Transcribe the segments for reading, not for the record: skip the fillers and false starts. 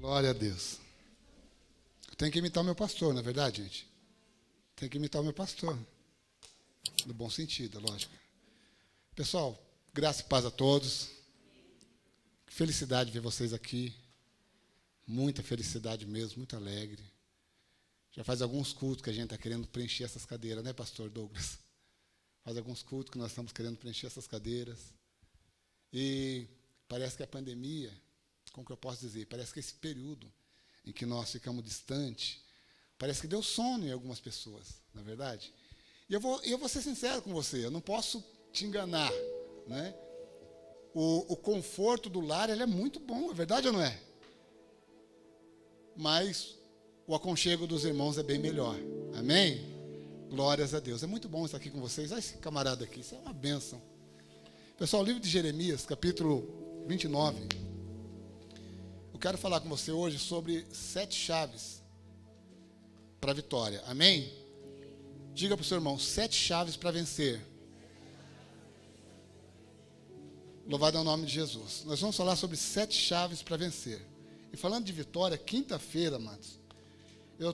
Glória a Deus. Eu tenho que imitar o meu pastor, não é verdade, gente? Tenho que imitar o meu pastor. No bom sentido, é lógico. Pessoal, graça e paz a todos. Que felicidade ver vocês aqui. Muita felicidade mesmo, muito alegre. Já faz alguns cultos que a gente está querendo preencher essas cadeiras, né, pastor Douglas? Faz alguns cultos que nós estamos querendo preencher essas cadeiras. E parece que a pandemia, como que eu posso dizer, parece que esse período em que nós ficamos distantes, parece que deu sono em algumas pessoas, não é verdade? E eu vou ser sincero com você, eu não posso te enganar, né? O conforto do lar, ele é muito bom, é verdade ou não é? Mas o aconchego dos irmãos é bem melhor, amém? Glórias a Deus, é muito bom estar aqui com vocês. Olha esse camarada aqui, isso é uma bênção. Pessoal, o livro de Jeremias, capítulo 29, eu quero falar com você hoje sobre 7 chaves para a vitória, amém? Diga para o seu irmão, 7 chaves para vencer. Louvado é o nome de Jesus. Nós vamos falar sobre 7 chaves para vencer. E falando de vitória, quinta-feira, amados, eu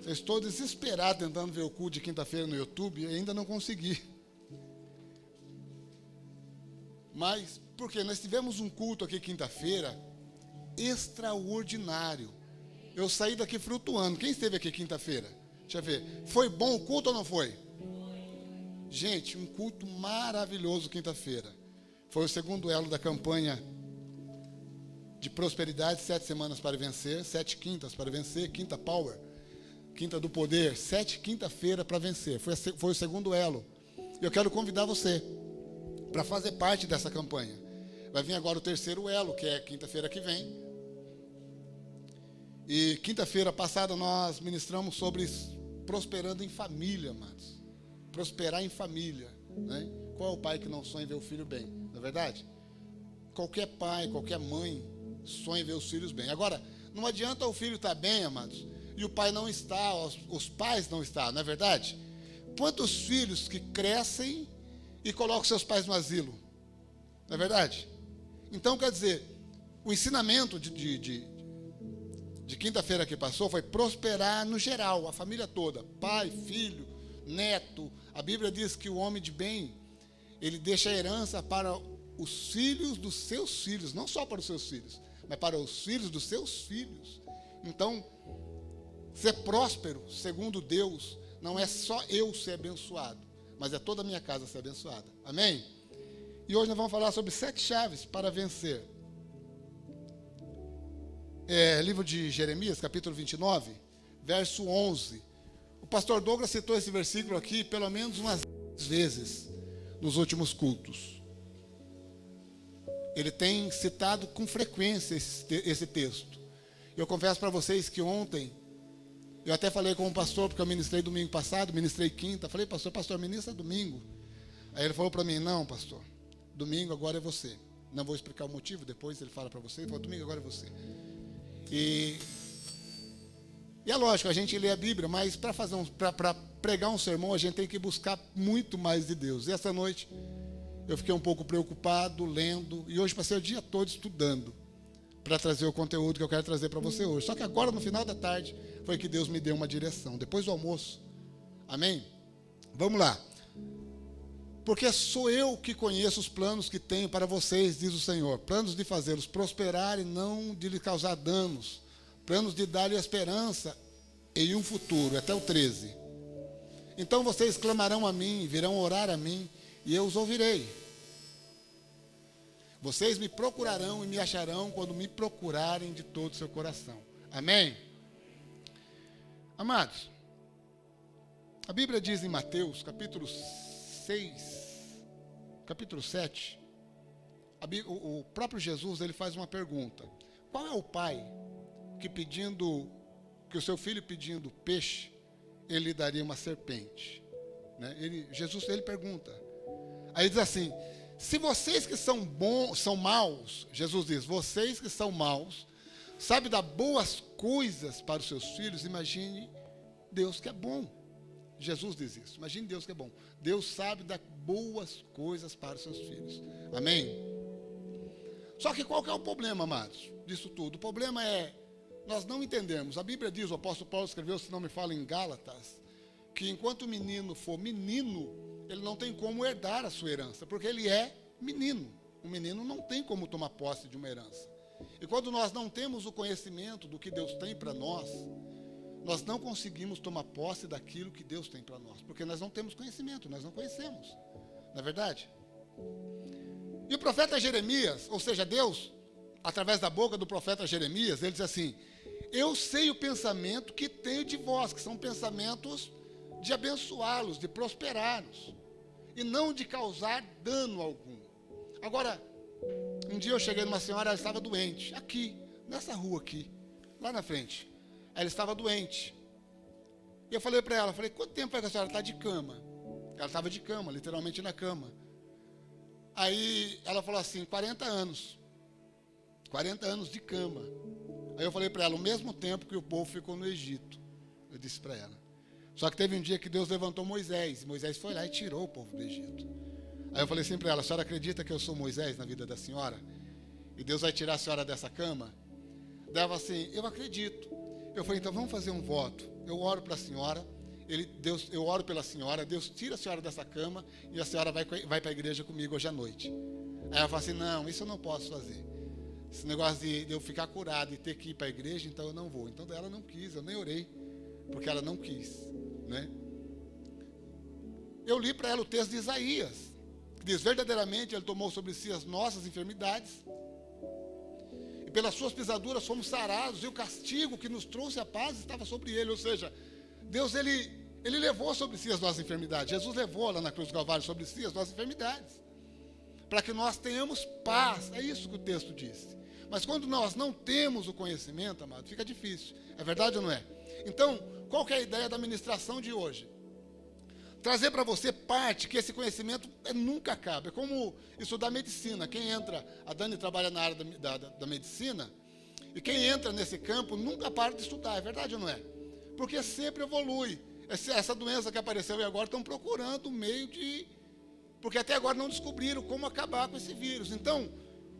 estou desesperado tentando ver o culto de quinta-feira no YouTube e ainda não consegui. Mas, porque nós tivemos um culto aqui quinta-feira extraordinário. Eu saí daqui flutuando. Quem esteve aqui quinta-feira? Deixa eu ver. Foi bom o culto ou não foi? Gente, um culto maravilhoso quinta-feira. Foi o segundo elo da campanha de prosperidade, 7 semanas para vencer, 7 quintas para vencer, quinta power, quinta do poder, 7 quinta-feira para vencer. Foi o segundo elo. Eu quero convidar você para fazer parte dessa campanha. Vai vir agora o terceiro elo, que é quinta-feira que vem. E quinta-feira passada nós ministramos sobre prosperando em família, amados. Prosperar em família, né? Qual é o pai que não sonha em ver o filho bem? Não é verdade? Qualquer pai, qualquer mãe sonha em ver os filhos bem. Agora, não adianta o filho estar bem, amados, e o pai não está, os pais não estão, não é verdade? Quantos filhos que crescem e colocam seus pais no asilo? Não é verdade? Então, quer dizer, o ensinamento de quinta-feira que passou foi prosperar no geral, a família toda, pai, filho, neto. A Bíblia diz que o homem de bem, ele deixa a herança para os filhos dos seus filhos, não só para os seus filhos, mas para os filhos dos seus filhos. Então, ser próspero, segundo Deus, não é só eu ser abençoado, mas é toda a minha casa ser abençoada. Amém? E hoje nós vamos falar sobre 7 chaves para vencer. Livro de Jeremias, capítulo 29, verso 11. O pastor Douglas citou esse versículo aqui pelo menos umas 10 vezes nos últimos cultos. Ele tem citado com frequência esse texto. Eu confesso para vocês que ontem, eu até falei com o pastor, porque eu ministrei domingo passado, ministrei quinta. Falei, pastor, ministra domingo. Aí ele falou para mim, não, pastor, domingo agora é você. Não vou explicar o motivo, depois ele fala para você. Ele falou, domingo agora é você. E é lógico, a gente lê a Bíblia, mas para pregar um sermão, a gente tem que buscar muito mais de Deus. E essa noite, eu fiquei um pouco preocupado, lendo, e hoje passei o dia todo estudando, para trazer o conteúdo que eu quero trazer para você hoje. Só que agora, no final da tarde, foi que Deus me deu uma direção, depois do almoço. Amém? Vamos lá. Porque sou eu que conheço os planos que tenho para vocês, diz o Senhor. Planos de fazê-los prosperar e não de lhes causar danos. Planos de dar-lhe esperança e um futuro. Até o 13. Então vocês clamarão a mim, virão orar a mim, e eu os ouvirei. Vocês me procurarão e me acharão quando me procurarem de todo o seu coração. Amém? Amados, a Bíblia diz em Mateus, capítulo 7, o próprio Jesus, ele faz uma pergunta. Qual é o pai que o seu filho pedindo peixe, ele lhe daria uma serpente? Né? Jesus pergunta. Aí diz assim, se vocês que são bons, são maus, Jesus diz, vocês que são maus, sabem dar boas coisas para os seus filhos, imagine Deus que é bom. Jesus diz isso. Imagine Deus que é bom. Deus sabe dar boas coisas para os seus filhos. Amém? Só que qual que é o problema, amados, disso tudo? O problema é nós não entendemos. A Bíblia diz, o apóstolo Paulo escreveu, se não me falo, em Gálatas, que enquanto o menino for menino, ele não tem como herdar a sua herança, porque ele é menino. O menino não tem como tomar posse de uma herança. E quando nós não temos o conhecimento do que Deus tem para nós não conseguimos tomar posse daquilo que Deus tem para nós, porque nós não temos conhecimento, nós não conhecemos. Não é verdade? E o profeta Jeremias, ou seja, Deus, através da boca do profeta Jeremias, ele diz assim: eu sei o pensamento que tenho de vós, que são pensamentos de abençoá-los, de prosperá-los, e não de causar dano algum. Agora, um dia eu cheguei numa senhora, ela estava doente, aqui, nessa rua aqui, lá na frente. Ela estava doente. E eu falei para ela, quanto tempo é que a senhora está de cama? Ela estava de cama, literalmente na cama. Aí ela falou assim, 40 anos. 40 anos de cama. Aí eu falei para ela, o mesmo tempo que o povo ficou no Egito. Eu disse para ela. Só que teve um dia que Deus levantou Moisés. E Moisés foi lá e tirou o povo do Egito. Aí eu falei assim para ela, a senhora acredita que eu sou Moisés na vida da senhora? E Deus vai tirar a senhora dessa cama? Daí ela falou assim, eu acredito. Eu falei, então vamos fazer um voto. Eu oro para a senhora, eu oro pela senhora, Deus tira a senhora dessa cama e a senhora vai para a igreja comigo hoje à noite. Aí ela falou assim, não, isso eu não posso fazer. Esse negócio de eu ficar curado e ter que ir para a igreja, então eu não vou. Então ela não quis, eu nem orei, porque ela não quis, né? Eu li para ela o texto de Isaías, que diz, verdadeiramente ele tomou sobre si as nossas enfermidades, e pelas suas pisaduras fomos sarados, e o castigo que nos trouxe a paz estava sobre ele. Ou seja, Deus, ele levou sobre si as nossas enfermidades. Jesus levou lá na cruz do Calvário sobre si as nossas enfermidades, para que nós tenhamos paz. É isso que o texto diz. Mas quando nós não temos o conhecimento, amado, fica difícil. É verdade ou não é? Então, qual que é a ideia da ministração de hoje? Trazer para você parte que esse conhecimento nunca acaba. É como estudar medicina. Quem entra, a Dani trabalha na área da medicina, e quem entra nesse campo nunca para de estudar. É verdade ou não é? Porque sempre evolui. Essa doença que apareceu e agora estão procurando um meio de... Porque até agora não descobriram como acabar com esse vírus. Então,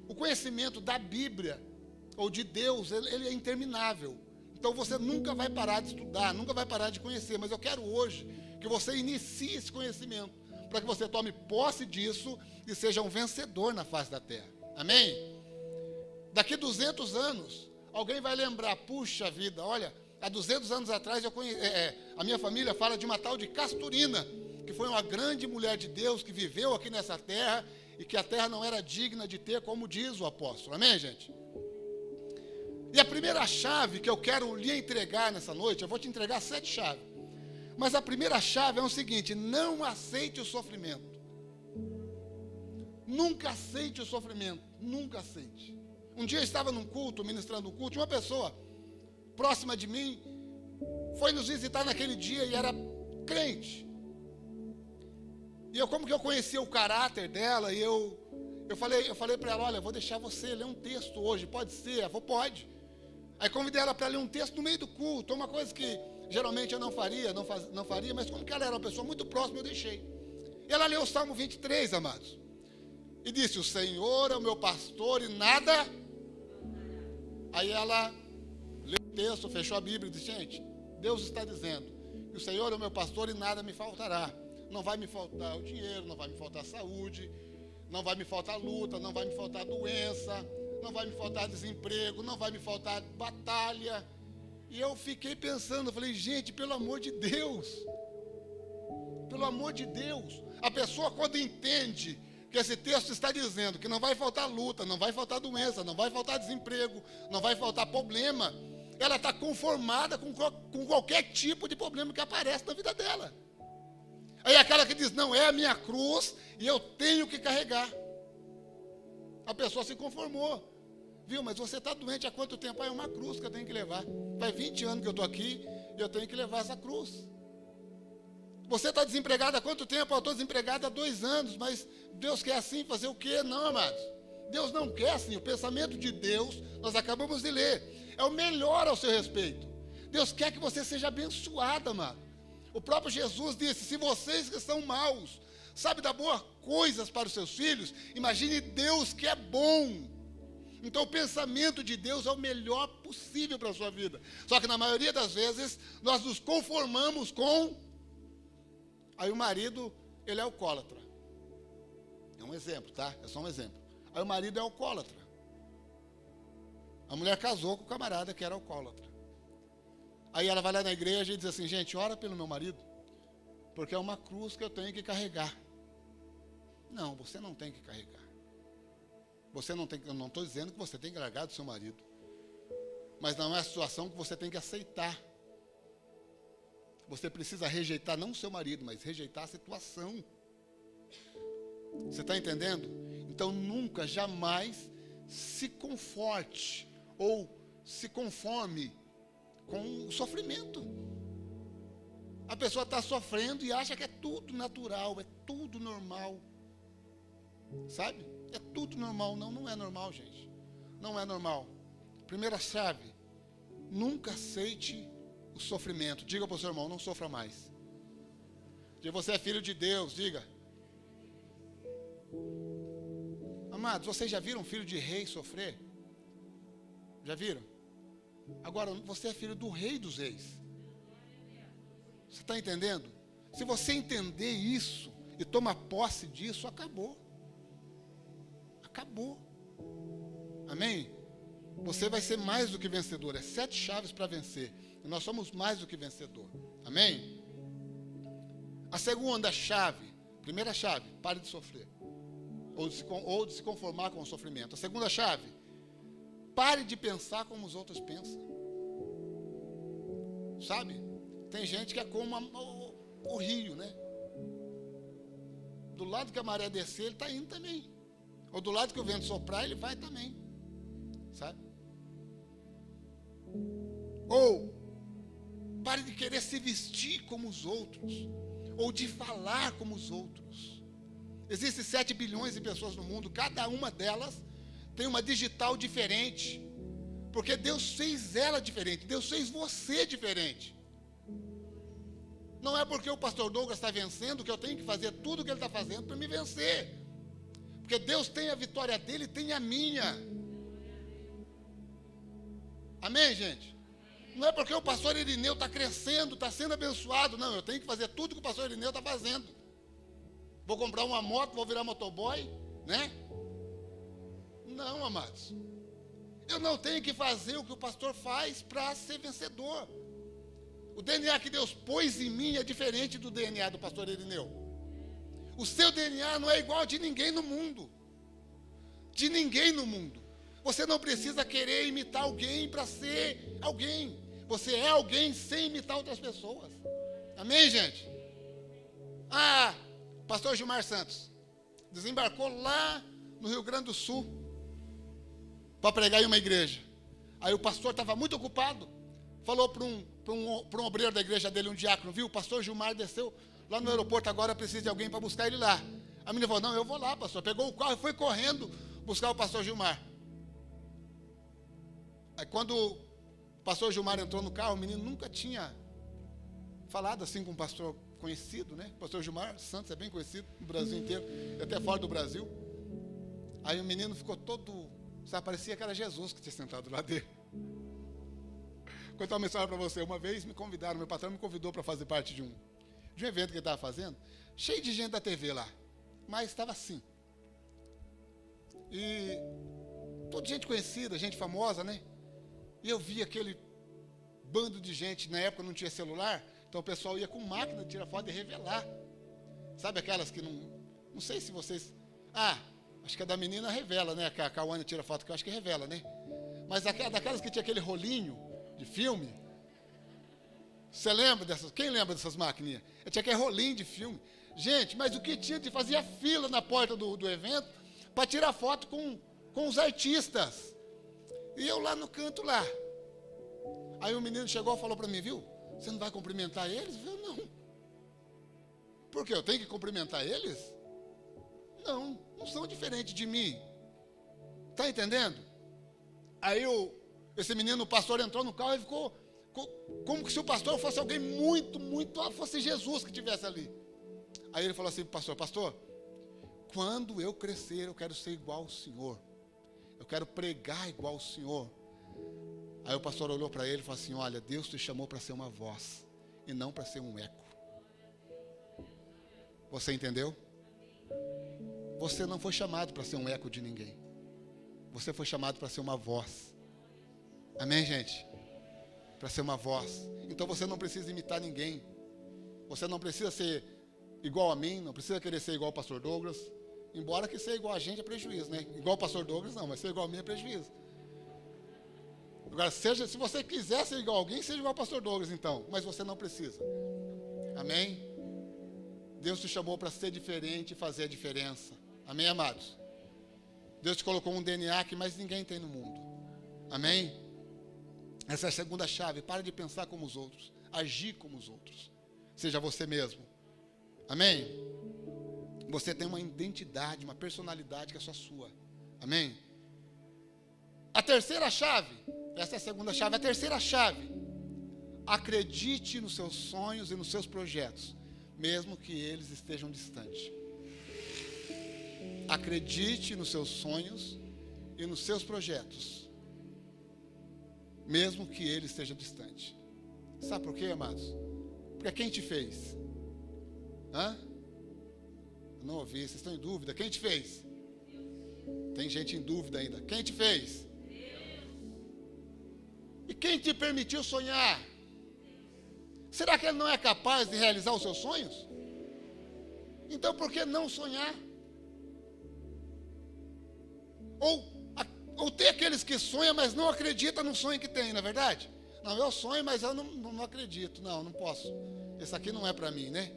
o conhecimento da Bíblia, ou de Deus, ele é interminável. Então você nunca vai parar de estudar, nunca vai parar de conhecer. Mas eu quero hoje que você inicie esse conhecimento, para que você tome posse disso e seja um vencedor na face da terra. Amém? Daqui 200 anos, alguém vai lembrar, puxa vida, olha, há 200 anos atrás a minha família fala de uma tal de Castorina, que foi uma grande mulher de Deus que viveu aqui nessa terra e que a terra não era digna de ter, como diz o apóstolo. Amém, gente? E a primeira chave que eu quero lhe entregar nessa noite, eu vou te entregar 7 chaves. Mas a primeira chave é o seguinte: não aceite o sofrimento. Nunca aceite o sofrimento, nunca aceite. Um dia eu estava num culto, ministrando um culto, e uma pessoa próxima de mim foi nos visitar naquele dia e era crente. E como que eu conhecia o caráter dela, e eu falei para ela, olha, eu vou deixar você ler um texto hoje, pode ser? Ela falou, pode. Aí convidei ela para ler um texto no meio do culto, uma coisa que geralmente eu não faria, mas como que ela era uma pessoa muito próxima, eu deixei. E ela leu o Salmo 23, amados, e disse, o Senhor é o meu pastor e nada... Aí ela leu o texto, fechou a Bíblia e disse, gente, Deus está dizendo que o Senhor é o meu pastor e nada me faltará. Não vai me faltar o dinheiro, não vai me faltar a saúde, não vai me faltar luta, não vai me faltar doença, não vai me faltar desemprego, não vai me faltar batalha. E eu fiquei pensando, falei, gente, pelo amor de Deus, a pessoa quando entende que esse texto está dizendo que não vai faltar luta, não vai faltar doença, não vai faltar desemprego, não vai faltar problema, ela está conformada com qualquer tipo de problema que aparece na vida dela. Aí aquela que diz, não, é a minha cruz e eu tenho que carregar. A pessoa se conformou. Viu, mas você está doente há quanto tempo? É uma cruz que eu tenho que levar. Faz 20 anos que eu estou aqui e eu tenho que levar essa cruz. Você está desempregado há quanto tempo? Eu estou desempregado há 2 anos, mas Deus quer assim fazer o quê? Não, amados. Deus não quer assim. O pensamento de Deus, nós acabamos de ler, é o melhor ao seu respeito. Deus quer que você seja abençoado, amado. O próprio Jesus disse, se vocês que são maus, sabem dar boas coisas para os seus filhos, imagine Deus que é bom. Então o pensamento de Deus é o melhor possível para a sua vida. Só que na maioria das vezes nós nos conformamos com... Aí o marido, ele é alcoólatra. É um exemplo, tá? É só um exemplo. Aí o marido é alcoólatra. A mulher casou com o camarada que era alcoólatra. Aí ela vai lá na igreja e diz assim, gente, ora pelo meu marido, porque é uma cruz que eu tenho que carregar. Não, você não tem que carregar. Você não tem, eu não estou dizendo que você tem que largar do seu marido. Mas não é a situação que você tem que aceitar. Você precisa rejeitar não o seu marido, mas rejeitar a situação. Você está entendendo? Então nunca, jamais se conforte ou se conforme com o sofrimento. A pessoa está sofrendo e acha que é tudo natural, é tudo normal. Sabe? É tudo normal. Não, não é normal, gente. Não é normal. Primeira chave, nunca aceite o sofrimento. Diga para o seu irmão, não sofra mais. Diga, você é filho de Deus, diga. Amados, vocês já viram um filho de rei sofrer? Já viram? Agora, você é filho do rei dos reis. Você está entendendo? Se você entender isso e tomar posse disso, acabou. Acabou. Amém? Você vai ser mais do que vencedor. É 7 chaves para vencer. E nós somos mais do que vencedor. Amém? A segunda chave, primeira chave, pare de sofrer. Ou de se conformar com o sofrimento. A segunda chave, pare de pensar como os outros pensam. Sabe? Tem gente que é como o rio, né? Do lado que a maré descer, ele está indo também. Ou do lado que o vento soprar, ele vai também. Sabe? Ou pare de querer se vestir como os outros. Ou de falar como os outros. Existem 7 bilhões de pessoas no mundo. Cada uma delas tem uma digital diferente. Porque Deus fez ela diferente. Deus fez você diferente. Não é porque o pastor Douglas está vencendo que eu tenho que fazer tudo o que ele está fazendo para me vencer. Porque Deus tem a vitória dele e tem a minha. Amém, gente? Não é porque o pastor Irineu está crescendo, está sendo abençoado. Não, eu tenho que fazer tudo que o pastor Irineu está fazendo. Vou comprar uma moto, vou virar motoboy, né? Não, amados. Eu não tenho que fazer o que o pastor faz para ser vencedor. O DNA que Deus pôs em mim é diferente do DNA do pastor Irineu. O seu DNA não é igual de ninguém no mundo. De ninguém no mundo. Você não precisa querer imitar alguém para ser alguém. Você é alguém sem imitar outras pessoas. Amém, gente? Pastor Gilmar Santos desembarcou lá no Rio Grande do Sul para pregar em uma igreja. Aí o pastor estava muito ocupado. Falou para um obreiro da igreja dele, um diácono, viu? O pastor Gilmar desceu lá no aeroporto, agora precisa de alguém para buscar ele lá. A menina falou, não, eu vou lá, pastor. Pegou o carro e foi correndo buscar o pastor Gilmar. Aí quando o pastor Gilmar entrou no carro, o menino nunca tinha falado assim com um pastor conhecido, né? O pastor Gilmar Santos é bem conhecido no Brasil inteiro, e até fora do Brasil. Aí o menino ficou todo, sabe, parecia que era Jesus que tinha sentado lá dele. Vou contar uma história para você. Uma vez me convidaram, meu patrão me convidou para fazer parte de um evento que ele estava fazendo, cheio de gente da TV lá, mas estava assim. E toda gente conhecida, gente famosa, né? E eu vi aquele bando de gente, na época não tinha celular, então o pessoal ia com máquina de tirar foto e revelar. Sabe aquelas que não sei se vocês... acho que a da menina revela, né? A Cauane tira foto, que eu acho que revela, né? Mas daquelas que tinha aquele rolinho de filme... Você lembra dessas? Quem lembra dessas maquininhas? Tinha aquele rolinho de filme. Gente, mas o que tinha de fazia fila na porta do evento para tirar foto com os artistas. E eu lá no canto lá. Aí o menino chegou e falou para mim, viu? Você não vai cumprimentar eles? Eu, não. Por quê? Eu tenho que cumprimentar eles? Não são diferentes de mim. Está entendendo? Aí esse menino, o pastor, entrou no carro e ficou como se o pastor fosse alguém muito, fosse Jesus que estivesse ali. Aí ele falou assim, pastor, quando eu crescer, eu quero ser igual ao Senhor. Eu quero pregar igual o Senhor. Aí o pastor olhou para ele e falou assim: olha, Deus te chamou para ser uma voz e não para ser um eco. Você entendeu? Você não foi chamado para ser um eco de ninguém. Você foi chamado para ser uma voz. Amém, gente? Para ser uma voz. Então você não precisa imitar ninguém. Você não precisa ser igual a mim, não precisa querer ser igual ao pastor Douglas. Embora que ser igual a gente é prejuízo, né? Igual o pastor Douglas não, mas ser igual a mim é prejuízo. Agora, se você quiser ser igual a alguém, seja igual ao pastor Douglas então. Mas você não precisa. Amém? Deus te chamou para ser diferente e fazer a diferença. Amém, amados? Deus te colocou um DNA que mais ninguém tem no mundo. Amém? Essa é a segunda chave. Para de pensar como os outros. Agir como os outros. Seja você mesmo. Amém? Você tem uma identidade, uma personalidade que é só sua. Amém? A terceira chave. Essa é a segunda chave. A terceira chave. Acredite nos seus sonhos e nos seus projetos, mesmo que eles estejam distantes. Acredite nos seus sonhos e nos seus projetos, mesmo que ele esteja distante. Sabe por quê, amados? Porque quem te fez? Hã? Eu não ouvi, vocês estão em dúvida. Quem te fez? Tem gente em dúvida ainda. Quem te fez? E quem te permitiu sonhar? Será que ele não é capaz de realizar os seus sonhos? Então por que não sonhar? Ou tem aqueles que sonham, mas não acreditam no sonho que tem, não é verdade? Não, eu sonho, mas eu não acredito. Não posso. Esse aqui não é para mim, né?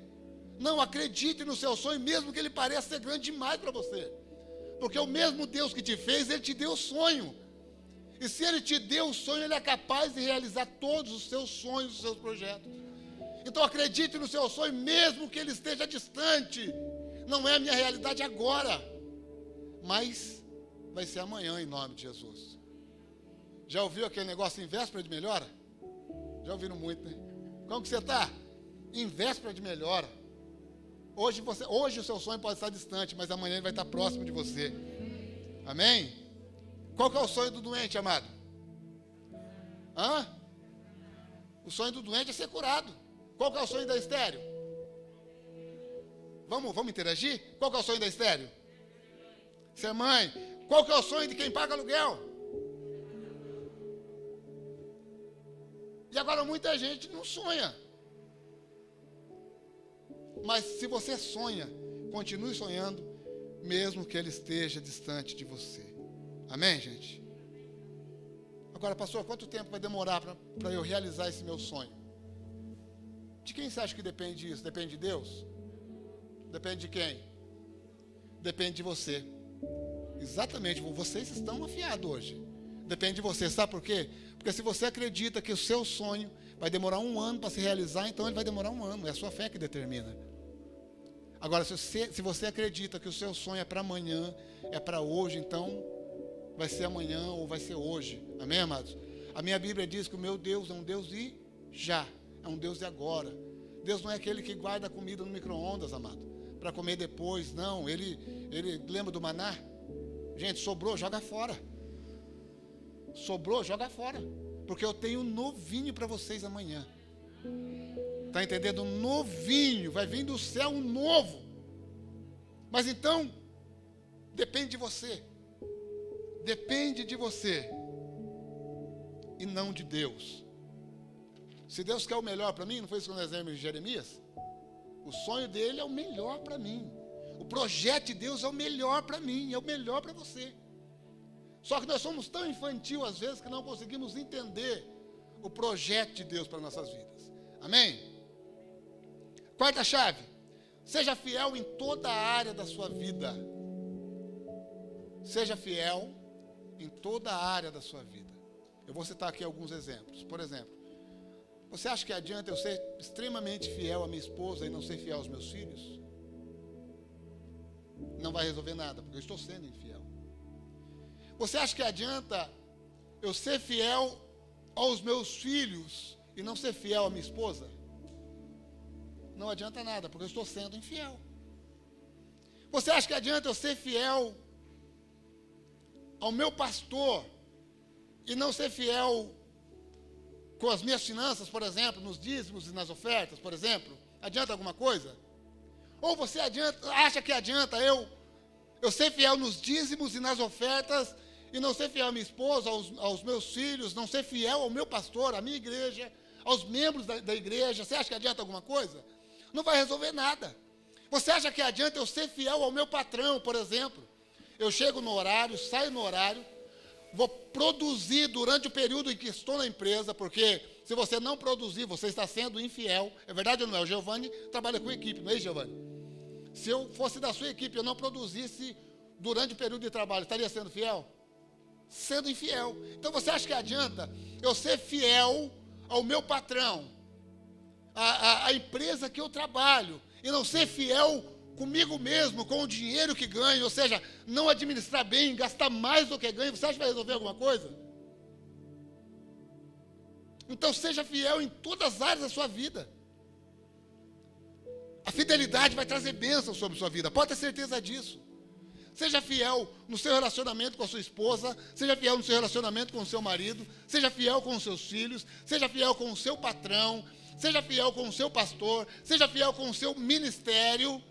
Não, acredite no seu sonho, mesmo que ele pareça ser grande demais para você. Porque o mesmo Deus que te fez, Ele te deu o sonho. E se Ele te deu o sonho, Ele é capaz de realizar todos os seus sonhos, os seus projetos. Então acredite no seu sonho, mesmo que ele esteja distante. Não é a minha realidade agora, mas vai ser amanhã, em nome de Jesus. Já ouviu aquele negócio em véspera de melhora? Já ouviram muito, né? Como que você está? Em véspera de melhora. Hoje o seu sonho pode estar distante, mas amanhã ele vai estar próximo de você. Amém? Qual que é o sonho do doente, amado? O sonho do doente é ser curado. Qual que é o sonho da estéreo? Vamos interagir? Qual que é o sonho da estéreo? Ser mãe. Qual que é o sonho de quem paga aluguel? E agora muita gente não sonha. Mas se você sonha, continue sonhando, mesmo que ele esteja distante de você. Amém, gente? Agora, pastor, quanto tempo vai demorar para eu realizar esse meu sonho? De quem você acha que depende isso? Depende de Deus? Depende de quem? Depende de você. Exatamente, vocês estão afiados hoje. Depende de você, sabe por quê? Porque se você acredita que o seu sonho vai demorar 1 ano para se realizar, então ele vai demorar 1 ano, é a sua fé que determina. Agora, se você acredita que o seu sonho é para amanhã, é para hoje, então vai ser amanhã ou vai ser hoje. Amém, amados? A minha Bíblia diz que o meu Deus é um Deus de já, é um Deus de agora. Deus não é aquele que guarda comida no micro-ondas, amado, para comer depois. Não, ele lembra do maná? Gente, sobrou, joga fora. Sobrou, joga fora. Porque eu tenho um novinho para vocês amanhã. Está entendendo? Um novinho, vai vir do céu um novo. Mas então, depende de você. Depende de você. E não de Deus. Se Deus quer o melhor para mim, não foi isso que nós lemos em Jeremias? O sonho dele é o melhor para mim. O projeto de Deus é o melhor para mim, é o melhor para você. Só que nós somos tão infantil às vezes que não conseguimos entender o projeto de Deus para nossas vidas. Amém? Quarta chave. Seja fiel em toda a área da sua vida. Seja fiel em toda a área da sua vida. Eu vou citar aqui alguns exemplos. Por exemplo, você acha que adianta eu ser extremamente fiel à minha esposa e não ser fiel aos meus filhos? Não vai resolver nada, porque eu estou sendo infiel. Você acha que adianta eu ser fiel aos meus filhos e não ser fiel à minha esposa? Não adianta nada, porque eu estou sendo infiel. Você acha que adianta eu ser fiel ao meu pastor e não ser fiel com as minhas finanças, por exemplo, nos dízimos e nas ofertas, por exemplo, adianta alguma coisa? Ou você acha que adianta eu ser fiel nos dízimos e nas ofertas e não ser fiel à minha esposa, aos meus filhos, não ser fiel ao meu pastor, à minha igreja, aos membros da igreja? Você acha que adianta alguma coisa? Não vai resolver nada. Você acha que adianta eu ser fiel ao meu patrão, por exemplo? Eu chego no horário, saio no horário, vou produzir durante o período em que estou na empresa, porque se você não produzir, você está sendo infiel. É verdade ou não é? O Giovanni trabalha com equipe, não é isso, Giovanni? Se eu fosse da sua equipe e eu não produzisse durante o período de trabalho, estaria sendo fiel? Sendo infiel. Então você acha que adianta eu ser fiel ao meu patrão, à empresa que eu trabalho, e não ser fiel comigo mesmo, com o dinheiro que ganho, ou seja, não administrar bem, gastar mais do que ganho? Você acha que vai resolver alguma coisa? Então seja fiel em todas as áreas da sua vida. A fidelidade vai trazer bênção sobre a sua vida, pode ter certeza disso. Seja fiel no seu relacionamento com a sua esposa, seja fiel no seu relacionamento com o seu marido, seja fiel com os seus filhos, seja fiel com o seu patrão, seja fiel com o seu pastor, seja fiel com o seu ministério.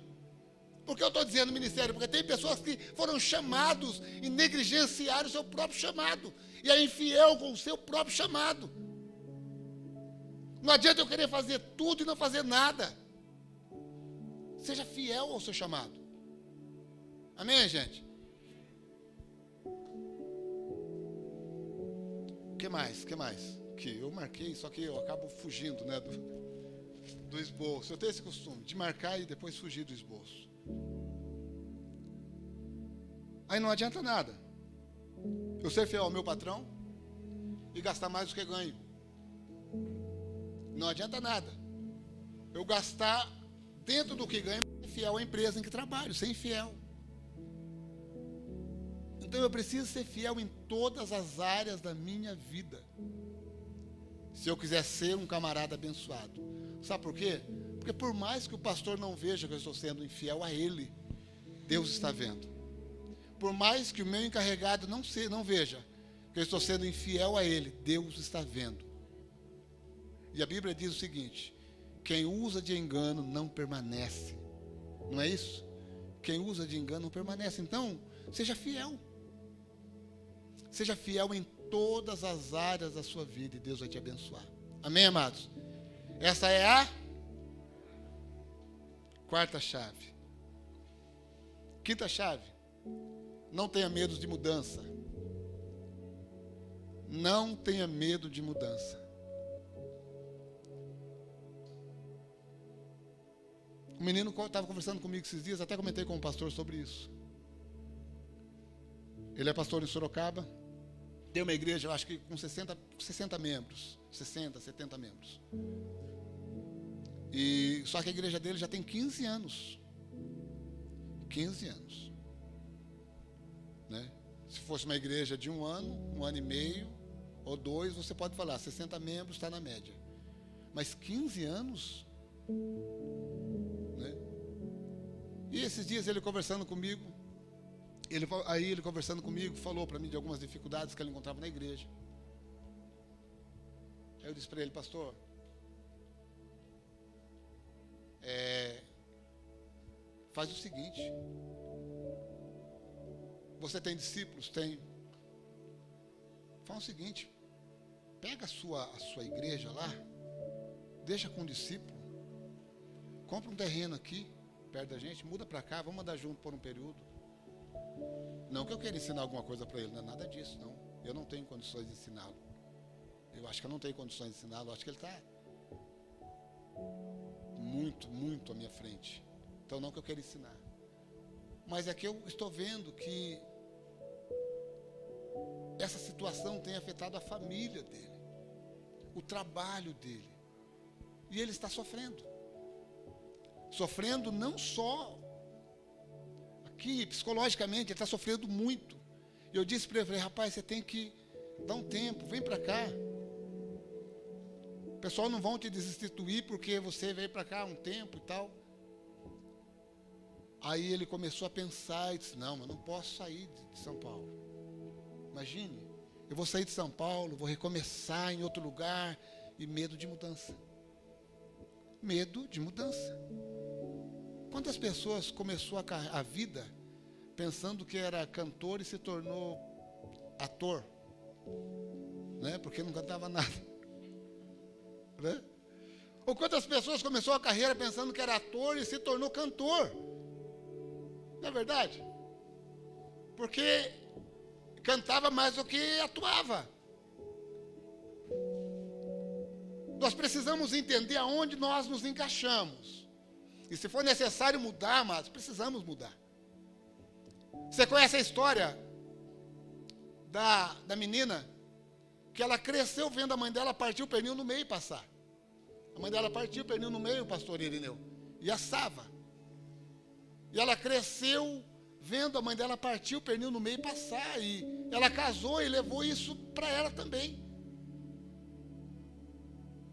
Por que eu estou dizendo ministério? Porque tem pessoas que foram chamados e negligenciaram o seu próprio chamado, e é infiel com o seu próprio chamado. Não adianta eu querer fazer tudo e não fazer nada. Seja fiel ao seu chamado. Amém, gente? O que mais? Que eu marquei, só que eu acabo fugindo, né, do esboço. Eu tenho esse costume de marcar e depois fugir do esboço. Aí não adianta nada eu ser fiel ao meu patrão e gastar mais do que ganho. Não adianta nada eu gastar dentro do que ganho, ser fiel à empresa em que trabalho, ser infiel. Então eu preciso ser fiel em todas as áreas da minha vida, se eu quiser ser um camarada abençoado. Sabe por quê? Porque por mais que o pastor não veja que eu estou sendo infiel a ele, Deus está vendo. Por mais que o meu encarregado não veja que eu estou sendo infiel a ele, Deus está vendo. E a Bíblia diz o seguinte: quem usa de engano não permanece. Não é isso? Quem usa de engano não permanece. Então, seja fiel. Seja fiel em todas as áreas da sua vida e Deus vai te abençoar. Amém, amados? Essa é a quarta chave. Quinta chave: não tenha medo de mudança. Não tenha medo de mudança. O menino estava conversando comigo esses dias, até comentei com o pastor sobre isso. Ele é pastor em Sorocaba. Tem uma igreja, eu acho que com 60 membros. 60, 70 membros. Só que a igreja dele já tem 15 anos. 15 anos. Né? Se fosse uma igreja de um ano e meio, ou 2, você pode falar, 60 membros está na média. Mas 15 anos... Né? E esses dias ele conversando comigo, ele conversando comigo, falou para mim de algumas dificuldades que ele encontrava na igreja. Aí eu disse para ele: pastor, faz o seguinte, você tem discípulos? Tem. Faz o seguinte, pega a sua igreja lá, deixa com o discípulo, compra um terreno aqui, perto da gente, muda para cá, vamos andar junto por um período. Não que eu queira ensinar alguma coisa para ele, não é nada disso, não. Eu não tenho condições de ensiná-lo. Eu acho que eu não tenho condições de ensiná-lo, eu acho que ele está muito, muito à minha frente. Então não que eu queira ensinar. Mas é que eu estou vendo que essa situação tem afetado a família dele, o trabalho dele. E ele está sofrendo. Sofrendo não só aqui, psicologicamente, ele está sofrendo muito. E eu disse para ele, falei: rapaz, você tem que dar um tempo, vem para cá. O pessoal não vão te desinstituir porque você veio para cá um tempo e tal. Aí ele começou a pensar e disse: não, eu não posso sair de São Paulo. Imagine, eu vou sair de São Paulo, vou recomeçar em outro lugar, e medo de mudança. Medo de mudança. Quantas pessoas começou a vida pensando que era cantor e se tornou ator, né? Porque não cantava nada, né? Ou quantas pessoas começou a carreira pensando que era ator e se tornou cantor? Não é verdade? Porque cantava mais do que atuava. Nós precisamos entender aonde nós nos encaixamos. E se for necessário mudar, mas precisamos mudar. Você conhece a história da menina que ela cresceu vendo a mãe dela partir o pernil no meio e passar. A mãe dela partiu o pernil no meio, pastor Irineu, e assava. E ela cresceu vendo a mãe dela partir o pernil no meio e passar. E ela casou e levou isso para ela também.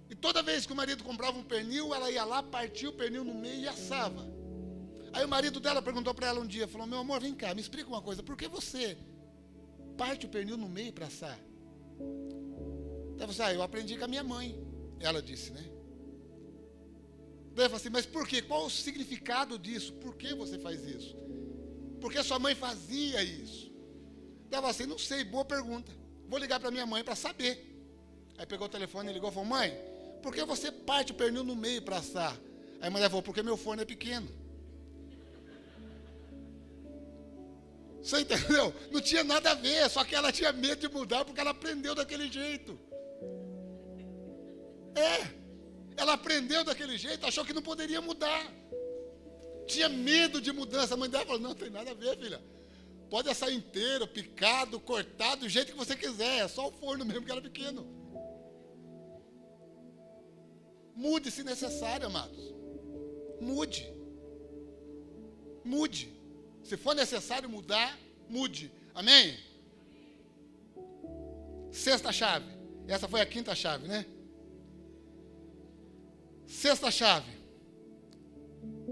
E toda vez que o marido comprava um pernil, ela ia lá, partia o pernil no meio e assava. Aí o marido dela perguntou para ela um dia, falou: meu amor, vem cá, me explica uma coisa, por que você parte o pernil no meio para assar? Ela falou assim: eu aprendi com a minha mãe, ela disse, né? Daí eu falei assim: mas por quê? Qual o significado disso? Por que você faz isso? Porque sua mãe fazia isso. Daí eu falei assim: não sei, boa pergunta, vou ligar para minha mãe para saber. Aí pegou o telefone e ligou e falou: mãe, por que você parte o pernil no meio para assar? Aí a mãe falou: porque meu forno é pequeno. Você entendeu? Não tinha nada a ver, só que ela tinha medo de mudar porque ela aprendeu daquele jeito. Ela aprendeu daquele jeito, achou que não poderia mudar. Tinha medo de mudança. A mãe dela falou: não tem nada a ver, filha. Pode assar inteiro, picado, cortado, do jeito que você quiser. É só o forno mesmo que era pequeno. Mude se necessário, amados. Mude. Mude. Se for necessário mudar, mude. Amém? Sexta chave. Essa foi a quinta chave, né? Sexta chave.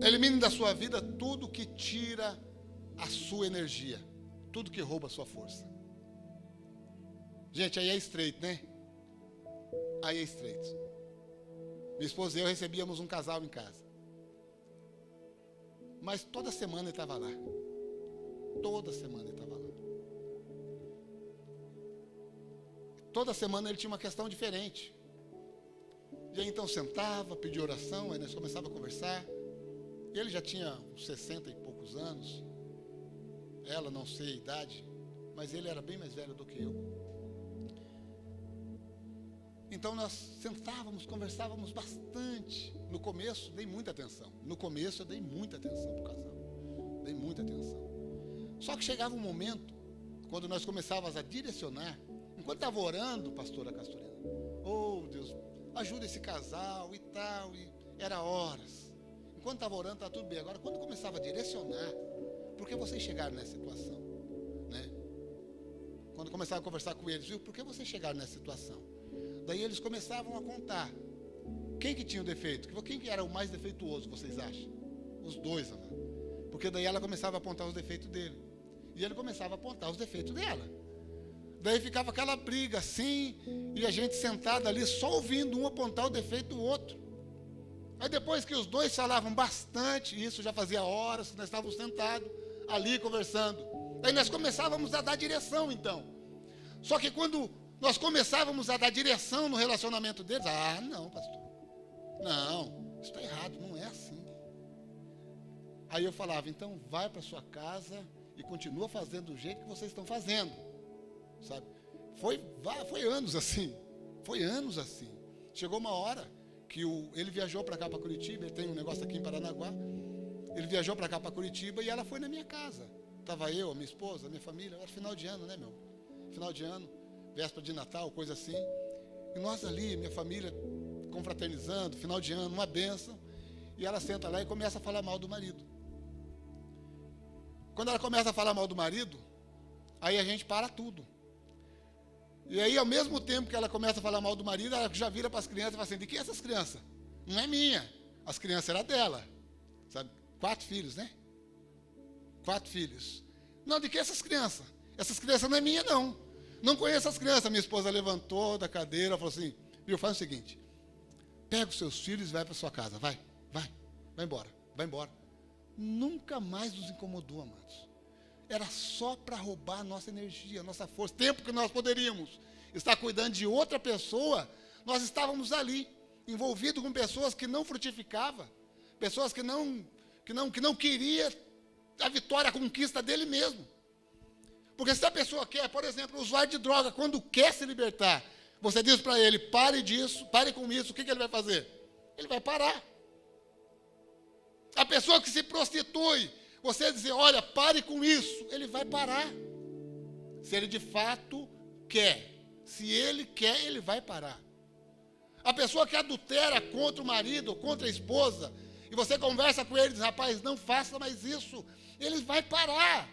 Elimine da sua vida tudo que tira a sua energia. Tudo que rouba a sua força. Gente, aí é estreito, né? Aí é estreito. Minha esposa e eu recebíamos um casal em casa. Mas toda semana ele estava lá. Toda semana ele estava lá. Toda semana ele tinha uma questão diferente. E aí então sentava, pedia oração, aí nós começávamos a conversar. Ele já tinha uns 60 e poucos anos. Ela, não sei a idade, mas ele era bem mais velho do que eu. Então nós sentávamos, conversávamos bastante. No começo, dei muita atenção. No começo eu dei muita atenção para o casal. Dei muita atenção. Só que chegava um momento, quando nós começávamos a direcionar, enquanto estava orando, pastora Castorina, oh Deus, ajuda esse casal e tal, e era horas. Enquanto estava orando, estava tudo bem. Agora, quando começava a direcionar, por que vocês chegaram nessa situação? Né? Quando começava a conversar com eles, viu, por que vocês chegaram nessa situação? Daí eles começavam a contar. Quem que tinha o defeito? Quem que era o mais defeituoso, vocês acham? Os dois, amado. Porque daí ela começava a apontar os defeitos dele. E ele começava a apontar os defeitos dela. Daí ficava aquela briga assim, e a gente sentado ali só ouvindo um apontar o defeito do outro. Aí depois que os dois falavam bastante, isso já fazia horas que nós estávamos sentados ali conversando. Aí nós começávamos a dar direção então. Só que quando nós começávamos a dar direção no relacionamento deles, não, pastor. Não, isso está errado, não é assim. Aí eu falava: então vai para sua casa e continua fazendo do jeito que vocês estão fazendo. Sabe? Foi anos assim. Foi anos assim. Chegou uma hora que ele viajou para cá, para Curitiba. Ele tem um negócio aqui em Paranaguá. Ele viajou para cá, para Curitiba, e ela foi na minha casa. Estava eu, a minha esposa, a minha família. Era final de ano, né, meu? Final de ano, véspera de Natal, coisa assim. E nós ali, minha família, confraternizando, final de ano, uma bênção. E ela senta lá e começa a falar mal do marido. Quando ela começa a falar mal do marido, aí a gente para tudo. E aí, ao mesmo tempo que ela começa a falar mal do marido, ela já vira para as crianças e fala assim: de quem é essas crianças? Não é minha. As crianças eram dela. Sabe? 4 filhos, né? 4 filhos. Não, de que essas crianças? Essas crianças não é minha, não. Não conheço as crianças. Minha esposa levantou da cadeira e falou assim, viu, faz o seguinte, pega os seus filhos e vai para sua casa. Vai embora, vai embora. Nunca mais nos incomodou, amados. Era só para roubar a nossa energia, a nossa força. Tempo que nós poderíamos estar cuidando de outra pessoa, nós estávamos ali, envolvidos com pessoas que não frutificavam, pessoas que não queria a vitória, a conquista dele mesmo. Porque se a pessoa quer, por exemplo, o usuário de droga, quando quer se libertar, você diz para ele, pare disso, pare com isso, o que ele vai fazer? Ele vai parar. A pessoa que se prostitui, você dizer, olha, pare com isso, ele vai parar. Se ele de fato quer, se ele quer, ele vai parar. A pessoa que adultera contra o marido, contra a esposa, e você conversa com ele e diz, rapaz, não faça mais isso, ele vai parar.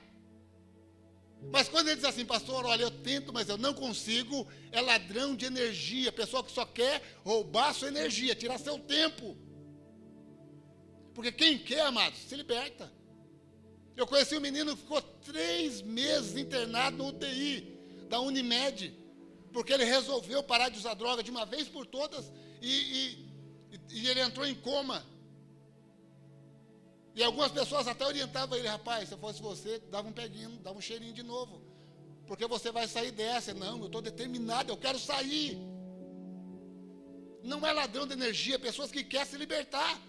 Mas quando ele diz assim, pastor, olha, eu tento, mas eu não consigo, é ladrão de energia, pessoa que só quer roubar a sua energia, tirar seu tempo. Porque quem quer, amados, se liberta. Eu conheci um menino que ficou 3 meses internado no UTI da Unimed, porque ele resolveu parar de usar droga de uma vez por todas e ele entrou em coma. E algumas pessoas até orientavam ele, rapaz, se eu fosse você, dava um peguinho, dava um cheirinho de novo, porque você vai sair dessa. Não, eu estou determinado, eu quero sair. Não é ladrão de energia, é pessoas que querem se libertar.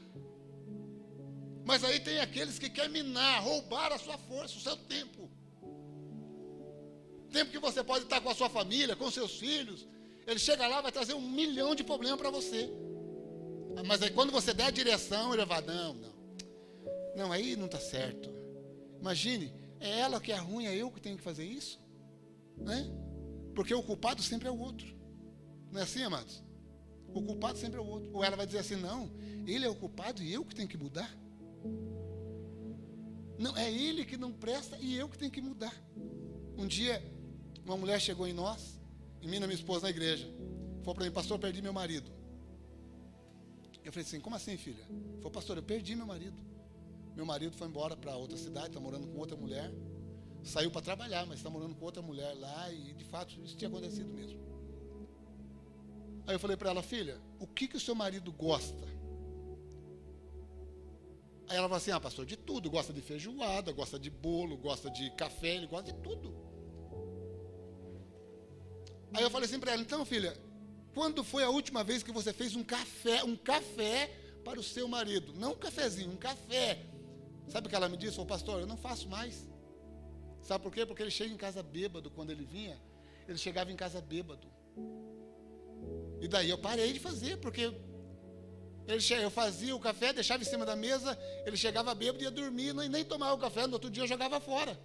Mas aí tem aqueles que querem minar, roubar a sua força, o seu tempo. Tempo que você pode estar com a sua família, com seus filhos. Ele chega lá, vai trazer 1 milhão de problemas para você. Mas aí quando você der a direção, ele vai, não, aí não está certo. Imagine, é ela que é ruim, é eu que tenho que fazer isso? Né? Porque o culpado sempre é o outro. Não é assim, amados? O culpado sempre é o outro. Ou ela vai dizer assim, não, ele é o culpado e eu que tenho que mudar. Não, é ele que não presta e eu que tenho que mudar. Um dia, uma mulher chegou em nós, em mim e minha esposa na igreja. Falou para mim, pastor, eu perdi meu marido. Eu falei assim, como assim, filha? Falou, pastor, eu perdi meu marido. Meu marido foi embora para outra cidade, está morando com outra mulher. Saiu para trabalhar, mas está morando com outra mulher lá. E de fato, isso tinha acontecido mesmo. Aí eu falei para ela, filha, o que o seu marido gosta? Aí ela falou assim, pastor, de tudo, gosta de feijoada, gosta de bolo, gosta de café, ele gosta de tudo. Aí eu falei assim para ela, então filha, quando foi a última vez que você fez um café para o seu marido? Não um cafezinho, um café. Sabe o que ela me disse? Falou, pastor, eu não faço mais. Sabe por quê? Porque ele chega em casa bêbado, quando ele vinha, ele chegava em casa bêbado. E daí eu parei de fazer, porque eu fazia o café, deixava em cima da mesa, ele chegava bêbado e ia dormir, nem tomava o café, no outro dia eu jogava fora.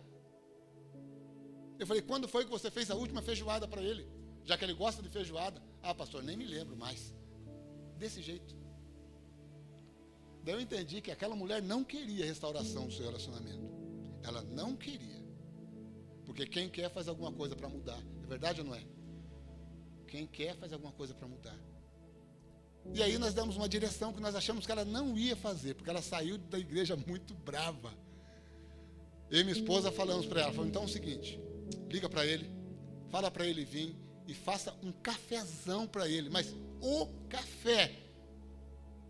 Eu falei, quando foi que você fez a última feijoada para ele? Já que ele gosta de feijoada. Pastor, nem me lembro mais. Desse jeito. Daí eu entendi que aquela mulher não queria restauração do seu relacionamento. Ela não queria. Porque quem quer faz alguma coisa para mudar. É verdade ou não é? Quem quer faz alguma coisa para mudar. E aí nós damos uma direção que nós achamos que ela não ia fazer, porque ela saiu da igreja muito brava. Eu e minha esposa falamos para ela, então é o seguinte, liga para ele, fala para ele vir e faça um cafezão para ele, mas o café.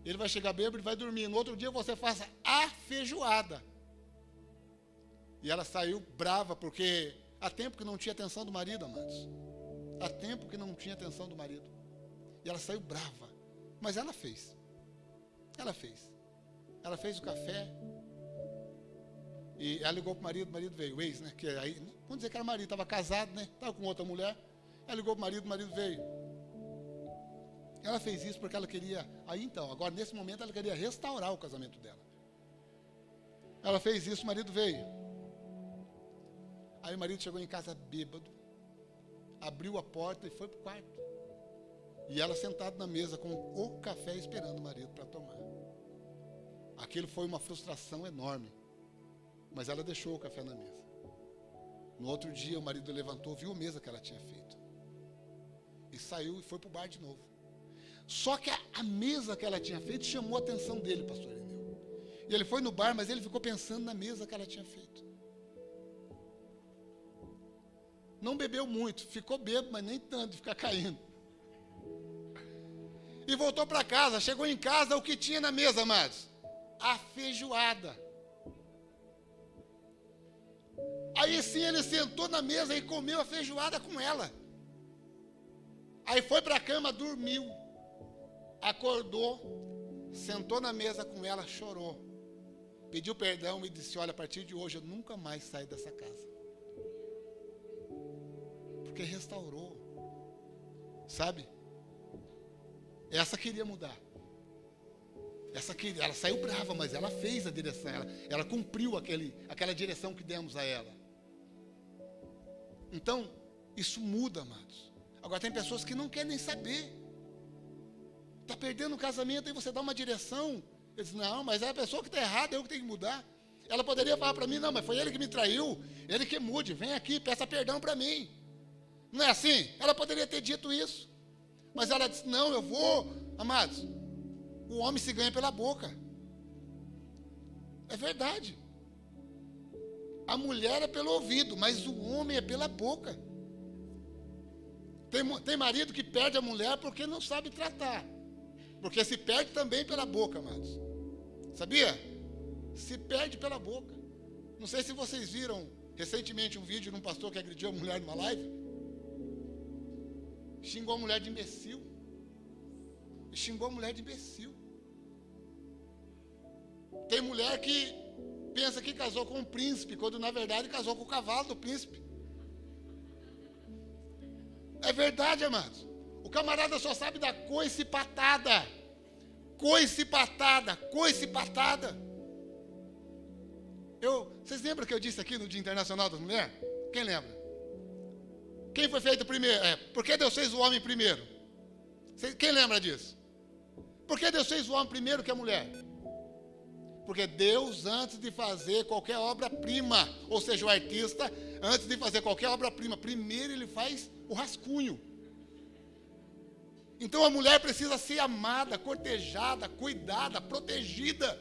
Ele vai chegar bêbado e vai dormir. No outro dia você faça a feijoada. E ela saiu brava, porque há tempo que não tinha atenção do marido, amados. Há tempo que não tinha atenção do marido. E ela saiu brava. Mas ela fez. Ela fez. Ela fez o café. E ela ligou para o marido veio. O ex, né? Que aí, vamos dizer que era marido, estava casado, né? Estava com outra mulher. Ela ligou para o marido veio. Ela fez isso porque ela queria. Aí então, agora nesse momento ela queria restaurar o casamento dela. Ela fez isso, o marido veio. Aí o marido chegou em casa bêbado, abriu a porta e foi para o quarto. E ela sentada na mesa com o café esperando o marido para tomar. Aquilo foi uma frustração enorme. Mas ela deixou o café na mesa. No outro dia o marido levantou, viu a mesa que ela tinha feito. E saiu e foi para o bar de novo. Só que a mesa que ela tinha feito chamou a atenção dele, pastor Irineu. E ele foi no bar, mas ele ficou pensando na mesa que ela tinha feito. não bebeu muito, ficou bêbado, mas nem tanto de ficar caindo. E voltou para casa, chegou em casa, o que tinha na mesa, amados? A feijoada. Aí sim ele sentou na mesa e comeu a feijoada com ela. Aí foi para a cama, dormiu. Acordou, sentou na mesa com ela, chorou. Pediu perdão e disse: olha, a partir de hoje eu nunca mais saio dessa casa. Porque restaurou. Sabe? Essa queria mudar. Ela saiu brava, mas ela fez a direção. Ela cumpriu aquela direção que demos a ela. Então, isso muda, amados. Agora tem pessoas que não querem nem saber. Está perdendo o casamento, aí você dá uma direção. Ele diz: não, mas é a pessoa que está errada, eu que tenho que mudar. Ela poderia falar para mim: não, mas foi ele que me traiu, ele que mude, vem aqui, peça perdão para mim. Não é assim? Ela poderia ter dito isso. Mas ela disse: não, eu vou. Amados, o homem se ganha pela boca. É verdade. A mulher é pelo ouvido, mas o homem é pela boca. Tem marido que perde a mulher porque não sabe tratar. Porque se perde também pela boca, amados. Sabia? Se perde pela boca. Não sei se vocês viram recentemente um vídeo de um pastor que agrediu a mulher numa live. Xingou a mulher de imbecil. Xingou a mulher de imbecil. Tem mulher que pensa que casou com um príncipe, quando na verdade casou com o cavalo do príncipe. É verdade, amados. O camarada só sabe da coice patada. Coice patada, coice patada. Vocês lembram que eu disse aqui no Dia Internacional das Mulheres? Quem lembra? Quem foi feito primeiro? Por que Deus fez o homem primeiro? Quem lembra disso? Por que Deus fez o homem primeiro que a mulher? Porque Deus, antes de fazer qualquer obra-prima, ou seja, o artista, antes de fazer qualquer obra-prima, primeiro ele faz o rascunho. Então a mulher precisa ser amada, cortejada, cuidada, protegida.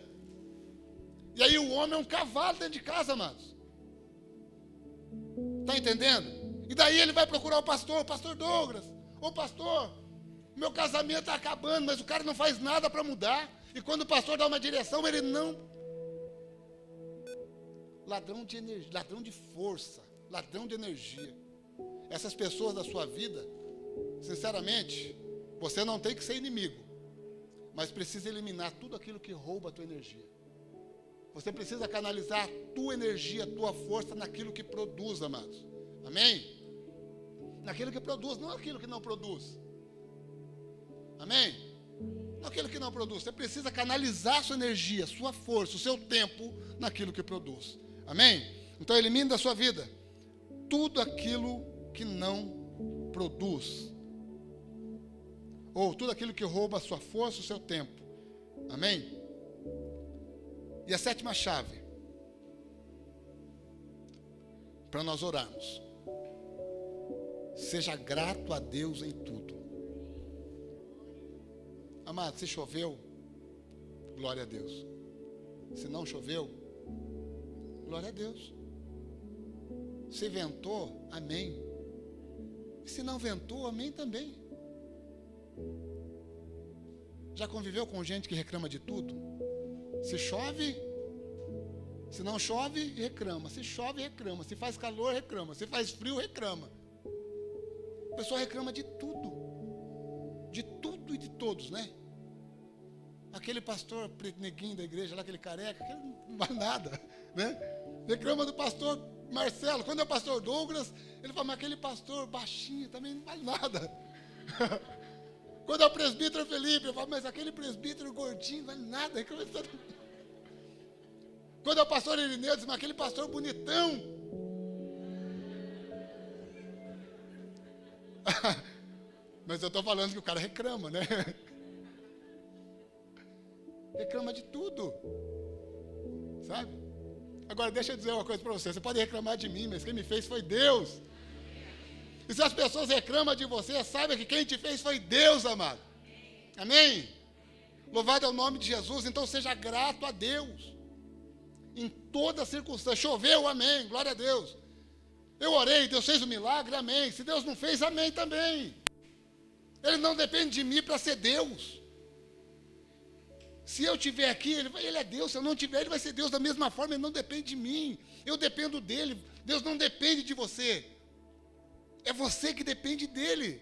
E aí o homem é um cavalo dentro de casa, amados. Está entendendo? E daí ele vai procurar o pastor Douglas. Ô pastor, meu casamento está acabando, mas o cara não faz nada para mudar. E quando o pastor dá uma direção, ele não... Ladrão de energia, ladrão de força, ladrão de energia. Essas pessoas da sua vida, sinceramente, você não tem que ser inimigo, mas precisa eliminar tudo aquilo que rouba a tua energia. Você precisa canalizar a tua energia, a tua força naquilo que produz, amados. Amém? Naquilo que produz, não aquilo que não produz. Amém? Não aquilo que não produz. Você precisa canalizar a sua energia, a sua força, o seu tempo naquilo que produz. Amém? Então elimine da sua vida tudo aquilo que não produz. Ou tudo aquilo que rouba a sua força, o seu tempo. Amém? E a sétima chave, para nós orarmos: seja grato a Deus em tudo. Amado, se choveu, glória a Deus. Se não choveu, glória a Deus. Se ventou, amém. E se não ventou, amém também. Já conviveu com gente que reclama de tudo? Se chove, se não chove, reclama. Se chove, reclama. Se faz calor, reclama. Se faz frio, reclama. O pessoal reclama de tudo. De tudo e de todos, né? Aquele pastor neguinho da igreja lá, aquele careca, aquele não vale nada, né? Reclama do pastor Marcelo. Quando é o pastor Douglas, ele fala: mas aquele pastor baixinho também não vale nada. Quando é o presbítero Felipe, eu falo: mas aquele presbítero gordinho não vale nada. Quando é o pastor Irineu, diz: mas aquele pastor bonitão. Mas eu estou falando que o cara reclama, né? Reclama de tudo. Sabe? Agora deixa eu dizer uma coisa para você. Você pode reclamar de mim, mas quem me fez foi Deus. E se as pessoas reclamam de você, saiba que quem te fez foi Deus, amado. Amém? Louvado é o nome de Jesus. Então seja grato a Deus em toda circunstância. Choveu, amém, glória a Deus. Eu orei, Deus fez o milagre, amém. Se Deus não fez, amém também. Ele não depende de mim para ser Deus. Se eu estiver aqui, ele é Deus. Se eu não estiver, ele vai ser Deus da mesma forma. Ele não depende de mim. Eu dependo dele. Deus não depende de você. É você que depende dele.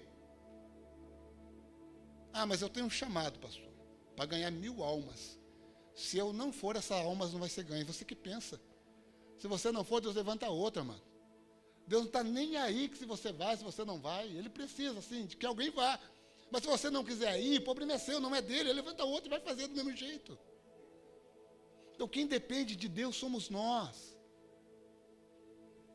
Ah, mas eu tenho um chamado, pastor, para ganhar 1000 almas. Se eu não for, essas almas não vai ser ganha. Você que pensa. Se você não for, Deus levanta outra, mano. Deus não está nem aí que se você vai, se você não vai. Ele precisa, assim, de que alguém vá. Mas se você não quiser ir, o problema é seu, não é dele. Ele levanta outro e vai fazer do mesmo jeito. Então, quem depende de Deus somos nós.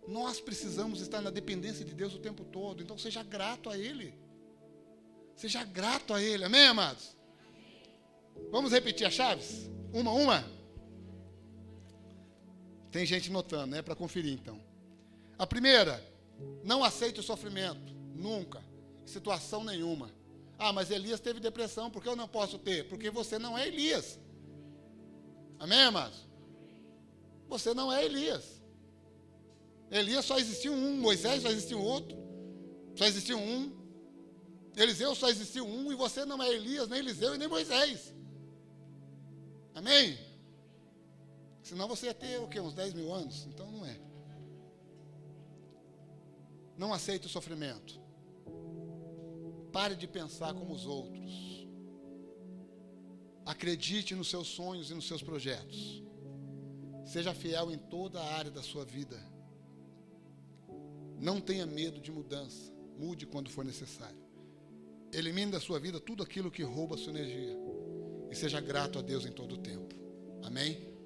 Nós precisamos estar na dependência de Deus o tempo todo. Então, seja grato a Ele. Seja grato a Ele. Amém, amados? Vamos repetir as chaves? Uma. Tem gente notando, né? Para conferir, então. A primeira, não aceite o sofrimento. Nunca. Em situação nenhuma. Ah, mas Elias teve depressão, por que eu não posso ter? Porque você não é Elias. Amém, amados? Você não é Elias. Elias só existiu um, Moisés só existiu outro, só existiu um, Eliseu só existiu um, e você não é Elias, nem Eliseu e nem Moisés. Amém? Senão você ia ter o quê? Uns 10 mil anos? Então não é. Não aceite o sofrimento. Pare de pensar como os outros. Acredite nos seus sonhos e nos seus projetos. Seja fiel em toda a área da sua vida. Não tenha medo de mudança. Mude quando for necessário. Elimine da sua vida tudo aquilo que rouba a sua energia. E seja grato a Deus em todo o tempo. Amém?